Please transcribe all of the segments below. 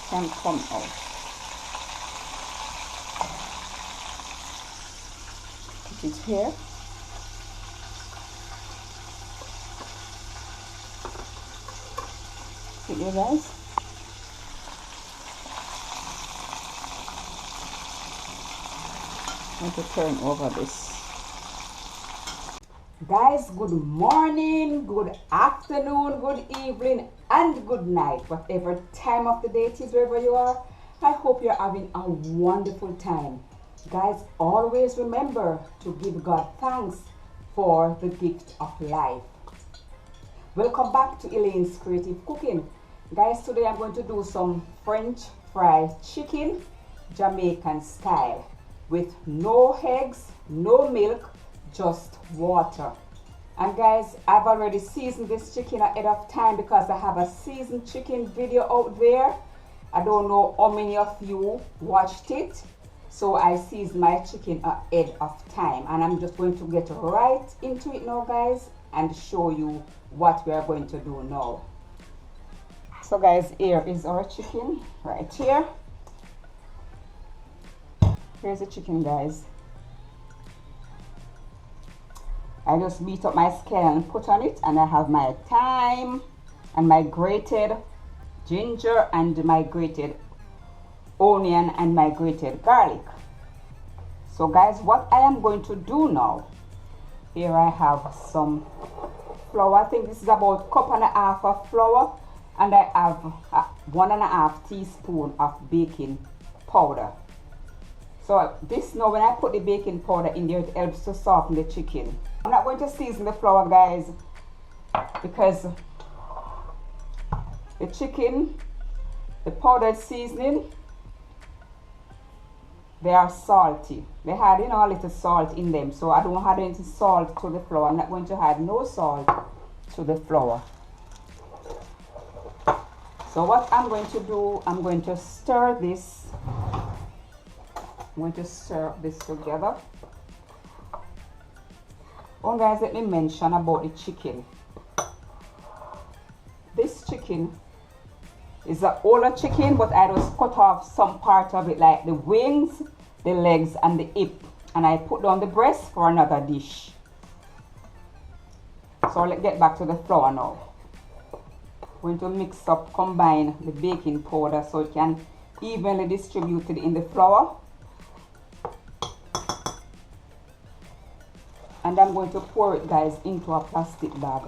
can come out. Put it here. See you guys. I'm going to turn over this. Guys, good morning, good afternoon, good evening, and good night. Whatever time of the day it is, wherever you are, I hope you're having a wonderful time. Guys, always remember to give God thanks for the gift of life. Welcome back to Elaine's Creative Cooking. Guys, today I'm going to do some French fried chicken, Jamaican style, with no eggs, no milk, just water. And guys, I've already seasoned this chicken ahead of time because I have a seasoned chicken video out there. I don't know how many of you watched it, so I seasoned my chicken ahead of time, and I'm just going to get right into it now, guys, and show you what we are going to do now. So guys, here is our chicken right here. Here's the chicken, guys. I just beat up my scale and put on it, and I have my thyme and my grated ginger and my grated onion and my grated garlic. So guys, what I am going to do now, here I have some flour. I think this is about 1.5 cups of flour, and I have 1.5 teaspoons of baking powder. So this now, when I put the baking powder in there, it helps to soften the chicken. I'm not going to season the flour, guys, because the chicken, the powdered seasoning, they are salty. They had, a little salt in them, so I don't add any salt to the flour. I'm not going to add no salt to the flour. So what I'm going to do, I'm going to stir this. I'm going to stir this together. Oh guys, let me mention about the chicken. This chicken is an older chicken, but I just cut off some part of it, like the wings, the legs, and the hip, and I put down the breast for another dish. So let's get back to the flour now. I'm going to mix up, combine the baking powder so it can evenly distribute it in the flour. And I'm going to pour it, guys, into a plastic bag.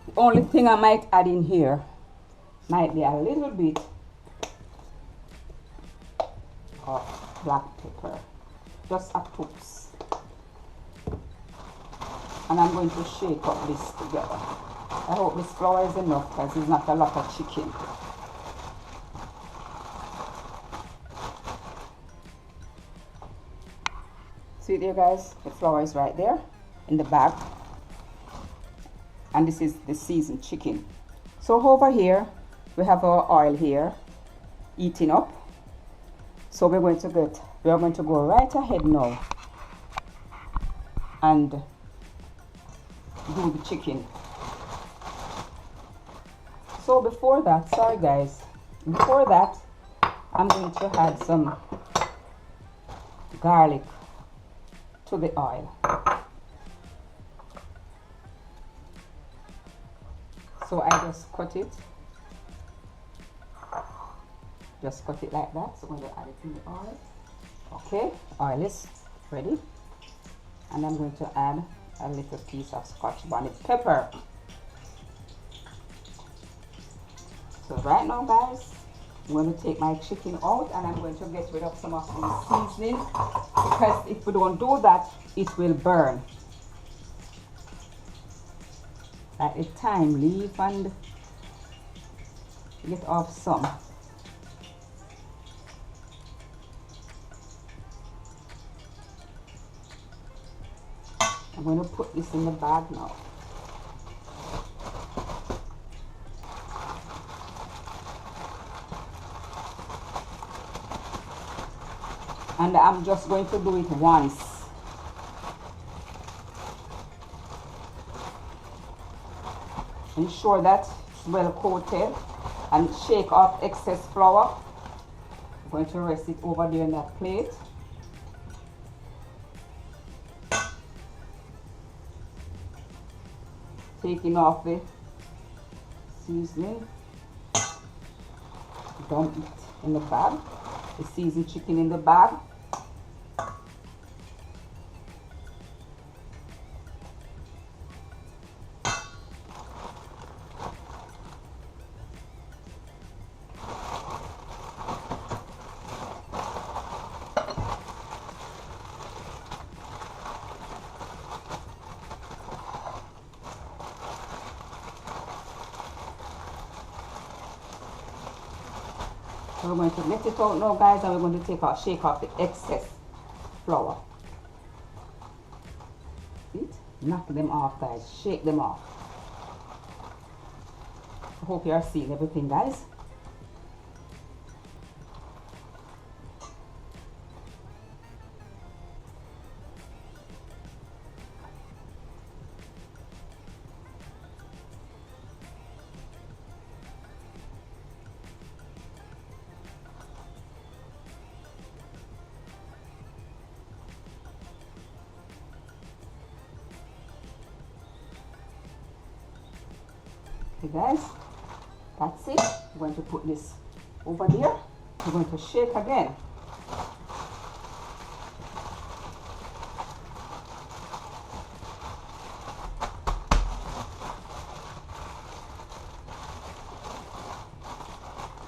The only thing I might add in here might be a little bit of black pepper, just a toops. And I'm going to shake up this together. I hope this flour is enough because it's not a lot of chicken. See there, guys, the flour is right there in the bag, and this is the seasoned chicken. So over here we have our oil here heating up, so we are going to go right ahead now and do the chicken. So before that, sorry guys, before that I'm going to add some garlic to the oil. So I just cut it like that. So I'm going to add it in the oil. Okay, oil is ready, and I'm going to add a little piece of Scotch bonnet pepper. So right now, guys, I'm going to take my chicken out, and I'm going to get rid of some of the seasoning, because if we don't do that, it will burn. Like the thyme leaf, and get off some. I'm going to put this in the bag now. And I'm just going to do it once. Ensure that it's well coated and shake off excess flour. I'm going to rest it over there in that plate. Taking off the seasoning, dump it in the bag, the seasoned chicken in the bag. So we're going to let it out now, guys, and we're going to shake off the excess flour. See it? Knock them off, guys. Shake them off. I hope you are seeing everything, guys. Okay, guys, that's it. I'm going to put this over there. We're going to shake again.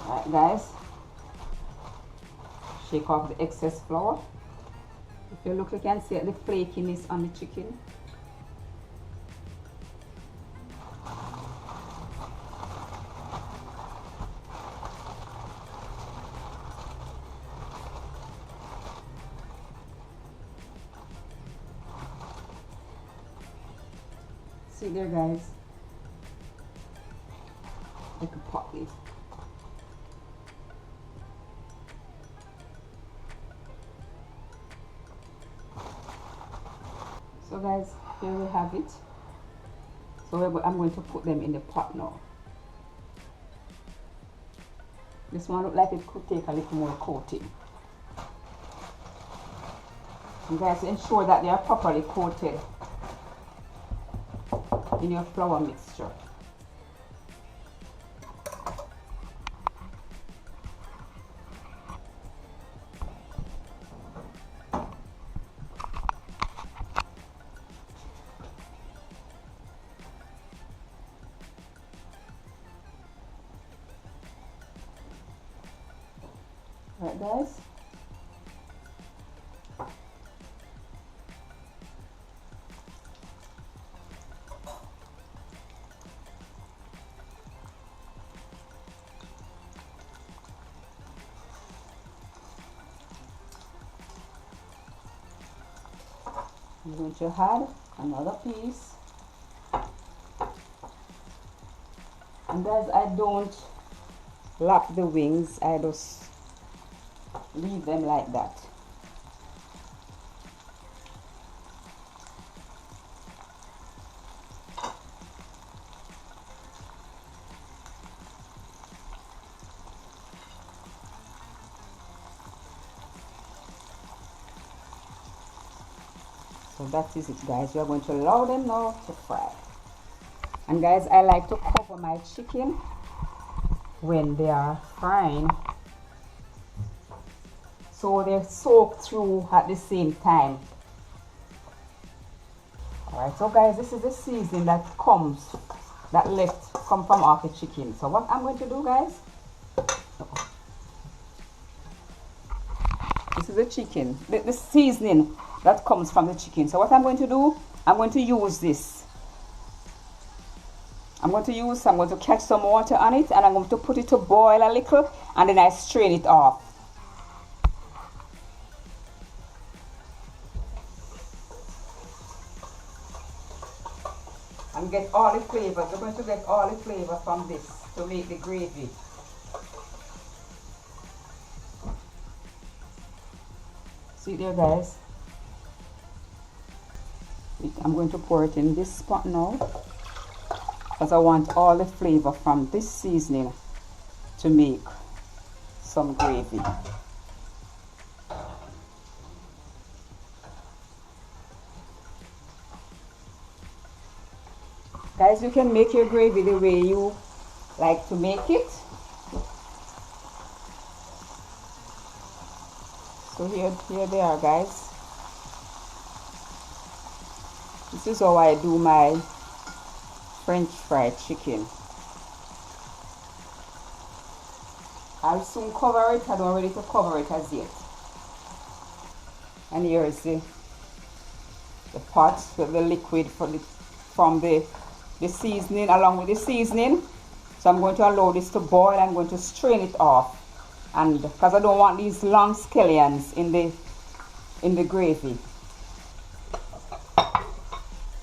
Alright, guys, shake off the excess flour. If you look, you can see the flakiness on the chicken. See there, guys. I can pop it. So guys, here we have it. So I'm going to put them in the pot now. This one looks like it could take a little more coating. You guys ensure that they are properly coated in your flour mixture. Right, guys. I'm going to add another piece, and guys, I don't lap the wings, I just leave them like that. So that is it, guys. We are going to allow them now to fry. And guys, I like to cover my chicken when they are frying, so they're soaked through at the same time. Alright, so guys, this is the seasoning that come from off the chicken. So what I'm going to do, guys, this is the chicken, the seasoning that comes from the chicken. So what I'm going to do, I'm going to use this. I'm going to catch some water on it, and I'm going to put it to boil a little, and then I strain it off. And get all the flavors. We're going to get all the flavor from this to make the gravy. See there, guys. I'm going to pour it in this pot now. because I want all the flavor from this seasoning to make some gravy. Guys, you can make your gravy the way you like to make it. So here they are, guys. This is how I do my French fried chicken. I'll soon cover it. I don't ready to cover it as yet. And here is the pot with the liquid from the seasoning, along with the seasoning. So I'm going to allow this to boil. I'm going to strain it off, and because I don't want these long scallions in the gravy.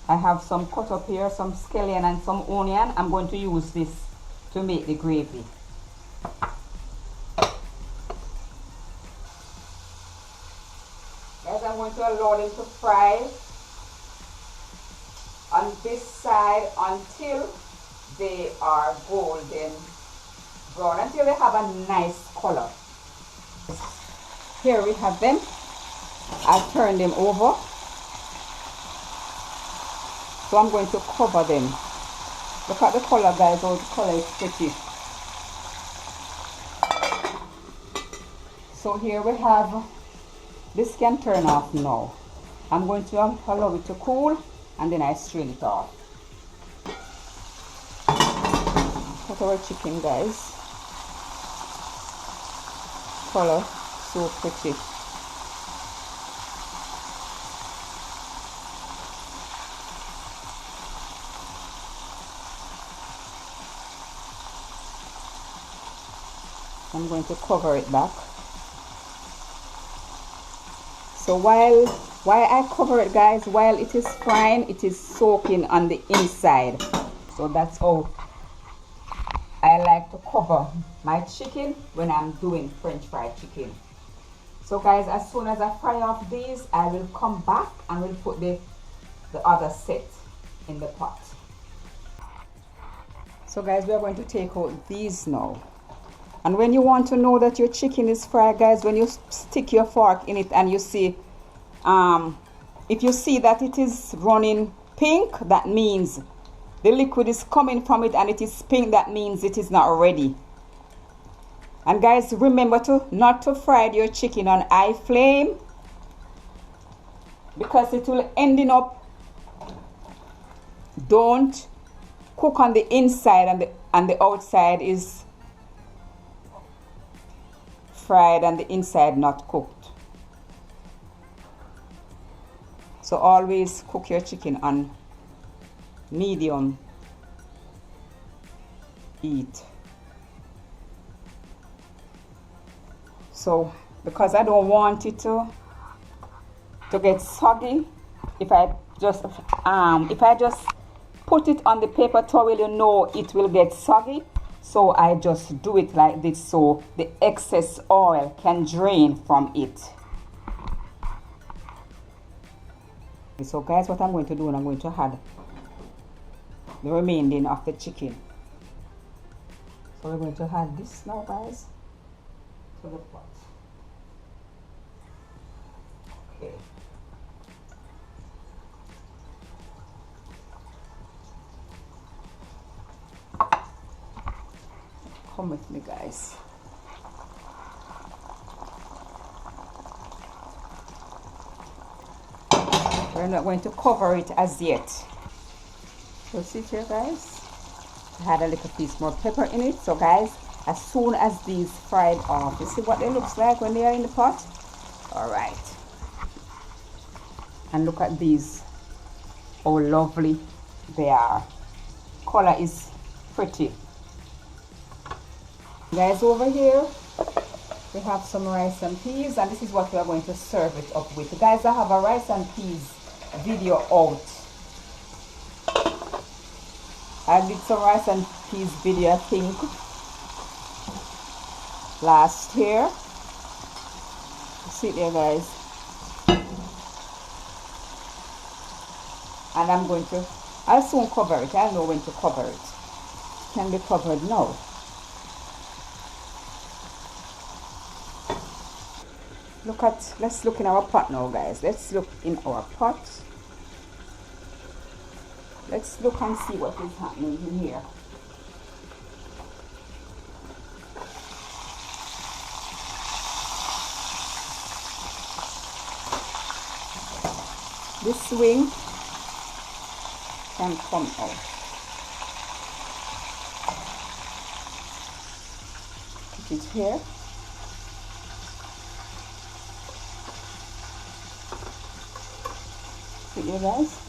I have some cut up here, some scallion and some onion. I'm going to use this to make the gravy. Guys, I'm going to allow them to fry on this side until they are golden brown, until they have a nice color. Here we have them. I'll turn them over. So I'm going to cover them. Look at the color, guys. Oh, the color is pretty. So here we have, this can turn off now. I'm going to allow it to cool, and then I strain it off. Cut our chicken, guys. Color so pretty. I'm going to cover it back. So why I cover it, guys, while it is frying, it is soaking on the inside. So that's how I like to cover my chicken when I'm doing French fried chicken. So guys, as soon as I fry off these, I will come back and we'll put the other set in the pot. So guys, we are going to take out these now. And when you want to know that your chicken is fried, guys, when you stick your fork in it and you see, if you see that it is running pink, that means the liquid is coming from it, and it is pink, that means it is not ready. And guys, remember not to fry your chicken on high flame, because it will ending up, don't cook on the inside and the outside is fried and the inside not cooked. So always cook your chicken on medium heat. So because I don't want it to get soggy, if I just put it on the paper towel, you know it will get soggy. So I just do it like this so the excess oil can drain from it. So guys, what I'm going to do, and I'm going to add the remaining of the chicken. So we're going to add this now, guys, to the pot. Okay. Come with me, guys. We're not going to cover it as yet. So see here, guys, I had a little piece more pepper in it. So guys, as soon as these fried off, you see what they looks like when they are in the pot. All right, and look at these, how lovely they are. Color is pretty. Guys, over here we have some rice and peas, and this is what we are going to serve it up with. Guys, I have a rice and peas video out. I did some rice and peas video, I think, last year. See it there, guys. And I'm going to I'll soon cover it. I know when to cover it. It can be covered now. Let's look in our pot now, guys. Let's look in our pot. Let's look and see what is happening in here. This wing can come out. Put it here. See you guys.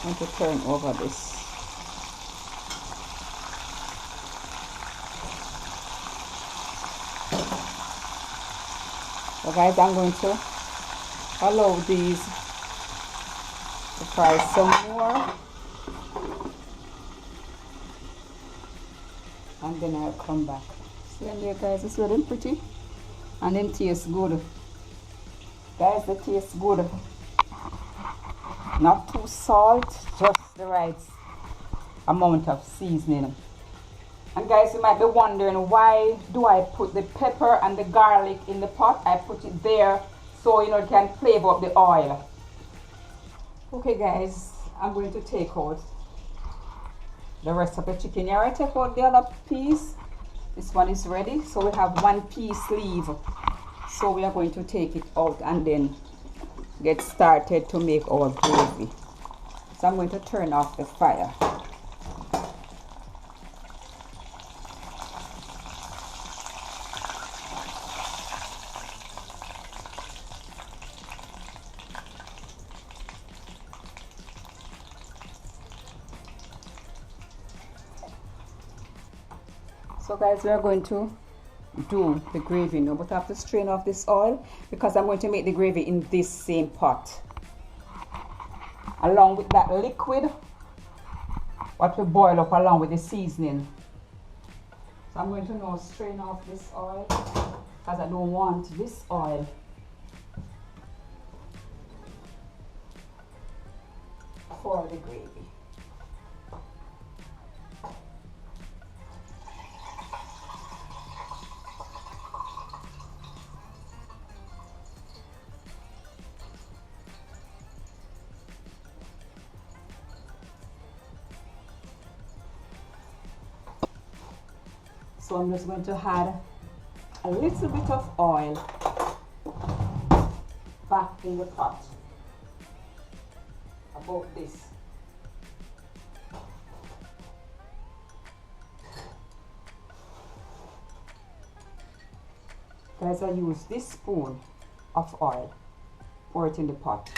I'm going to turn over this. So guys, I'm going to allow these to fry some more, and then I'll come back. See there, guys, it's really pretty, and them taste good. Guys, they taste good. Not too salt, just the right amount of seasoning. And guys, you might be wondering, why do I put the pepper and the garlic in the pot? I put it there so it can flavor up the oil. Okay guys, I'm going to take out the rest of the chicken. Here I take out the other piece. This one is ready, so we have one piece leave. So we are going to take it out and then get started to make our gravy. So I'm going to turn off the fire. So guys, we are going to do the gravy now, but I have to strain off this oil because I'm going to make the gravy in this same pot along with that liquid what we boil up along with the seasoning. So I'm going to now strain off this oil because I don't want this oil for the gravy. So I'm just going to add a little bit of oil back in the pot, about this. Guys, I use this spoon of oil, pour it in the pot.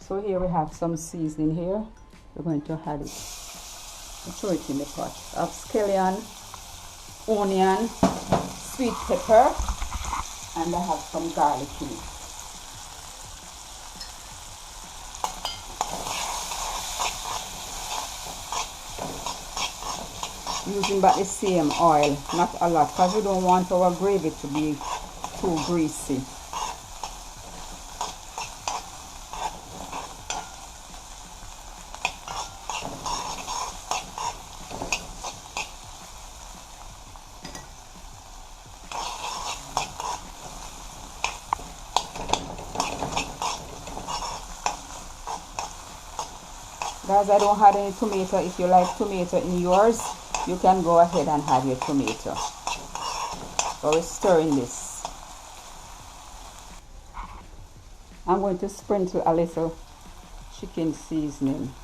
So here we have some seasoning here. We're going to add it and throw it in the pot. I have scallion, onion, sweet pepper, and I have some garlic in it. Using about the same oil, not a lot, because we don't want our gravy to be too greasy. Guys, I don't have any tomato. If you like tomato in yours, you can go ahead and have your tomato. So we're stirring this. I'm going to sprinkle a little chicken seasoning.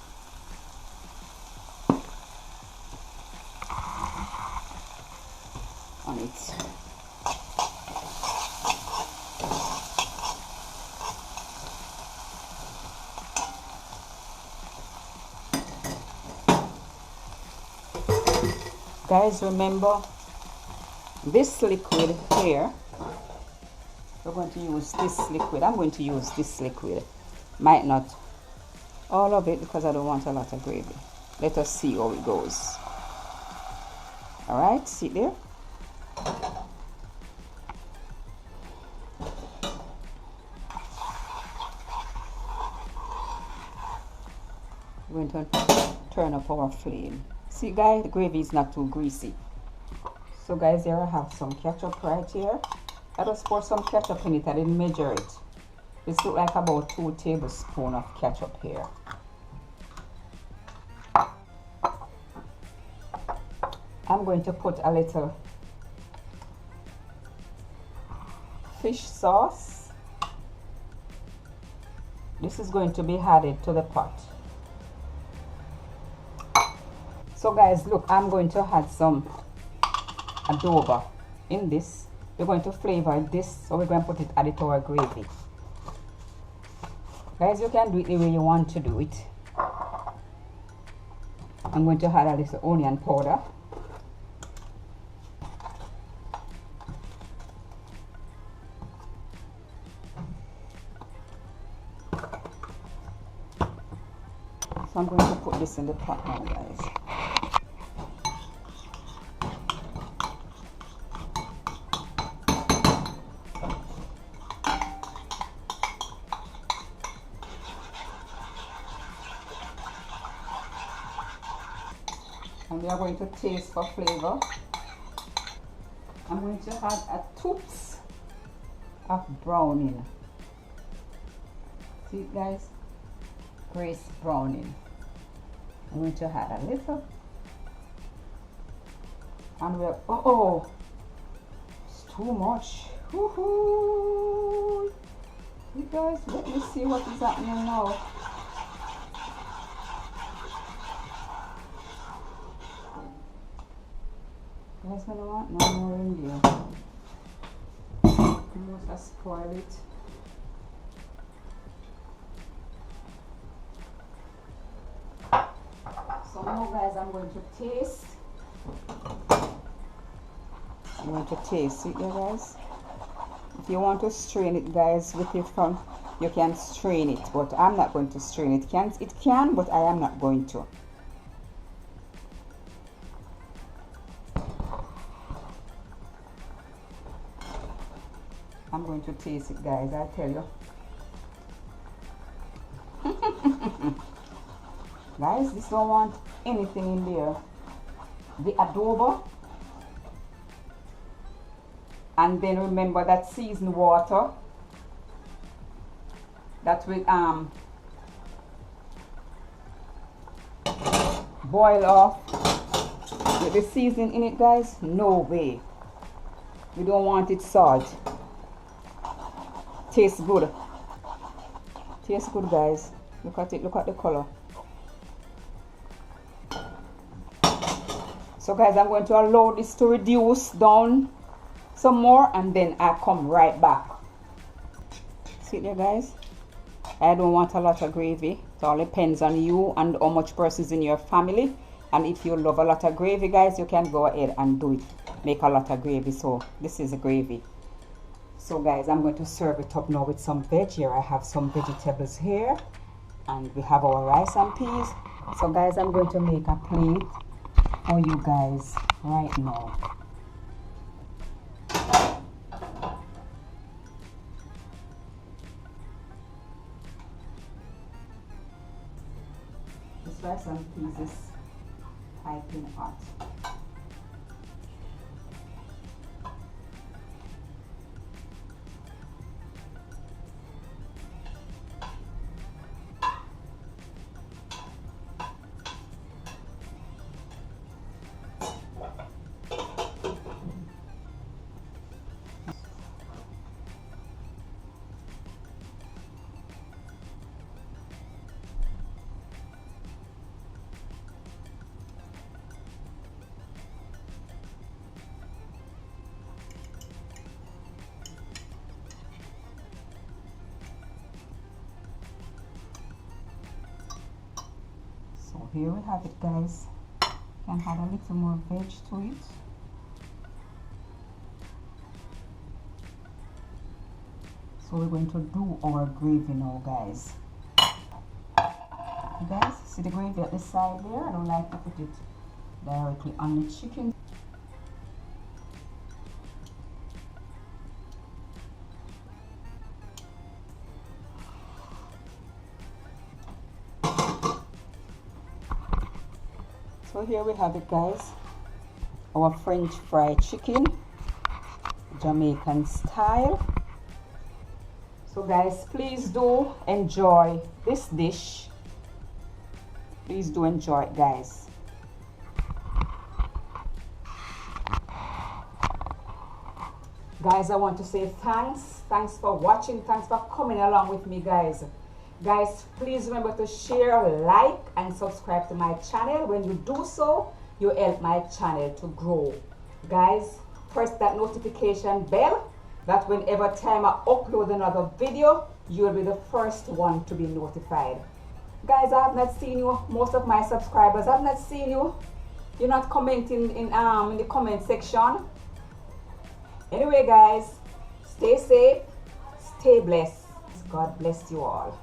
On it. Guys, remember this liquid here, we're going to use this liquid. I'm going to use this liquid. Might not all of it because I don't want a lot of gravy. Let us see how it goes. Alright, see there? We're going to turn up our flame. See guys, the gravy is not too greasy. So guys, here I have some ketchup right here. I just pour some ketchup in it. I didn't measure it. This looks like about 2 tablespoons of ketchup here. I'm going to put a little fish sauce. This is going to be added to the pot. So guys, look, I'm going to add some adobo in this. We're going to flavor this, so we're going to add it to our gravy. Guys, you can do it the way you want to do it. I'm going to add a little onion powder. So I'm going to put this in the pot now, guys. And we are going to taste for flavor. I'm going to add a toots of browning. See it, guys? Grace browning. I'm going to add a little. And we're, oh, it's too much. Woohoo! You guys, let me see what is happening now. Guys, I don't want no more in there. Almost I spoil it. So now guys, I'm going to taste. I'm going to taste it there, guys. If you want to strain it, guys, with your thumb, you can strain it, but I'm not going to strain it. It can, but I am not going to. I'm going to taste it, guys, I tell you. Guys, this don't want anything in there. The adobo, and then remember that seasoned water that will boil off with the seasoning in it, guys. No way. We don't want it salt. Tastes good. Tastes good, guys. Look at it. Look at the color. So guys, I'm going to allow this to reduce down some more, and then I come right back. See there, guys? I don't want a lot of gravy. It all depends on you and how much persons in your family. And if you love a lot of gravy, guys, you can go ahead and do it. Make a lot of gravy. So this is a gravy. So guys, I'm going to serve it up now with some veg. Here I have some vegetables here, and we have our rice and peas. So guys, I'm going to make a plate for you guys right now. This rice and peas is piping hot. So here we have it, guys. Can add a little more veg to it. So we're going to do our gravy now, guys. You guys, see the gravy at the side there? I don't like to put it directly on the chicken. So here we have it, guys. Our French fried chicken, Jamaican style. So guys, please do enjoy this dish. Please do enjoy it, guys. Guys, I want to say thanks for watching, thanks for coming along with me, guys. Please remember to share, like, and subscribe to my channel. When you do so, you help my channel to grow. Guys, press that notification bell, that whenever time I upload another video, you will be the first one to be notified. Guys, I have not seen you, most of my subscribers, I have not seen you. You're not commenting in the comment section. Anyway, guys, stay safe, stay blessed. God bless you all.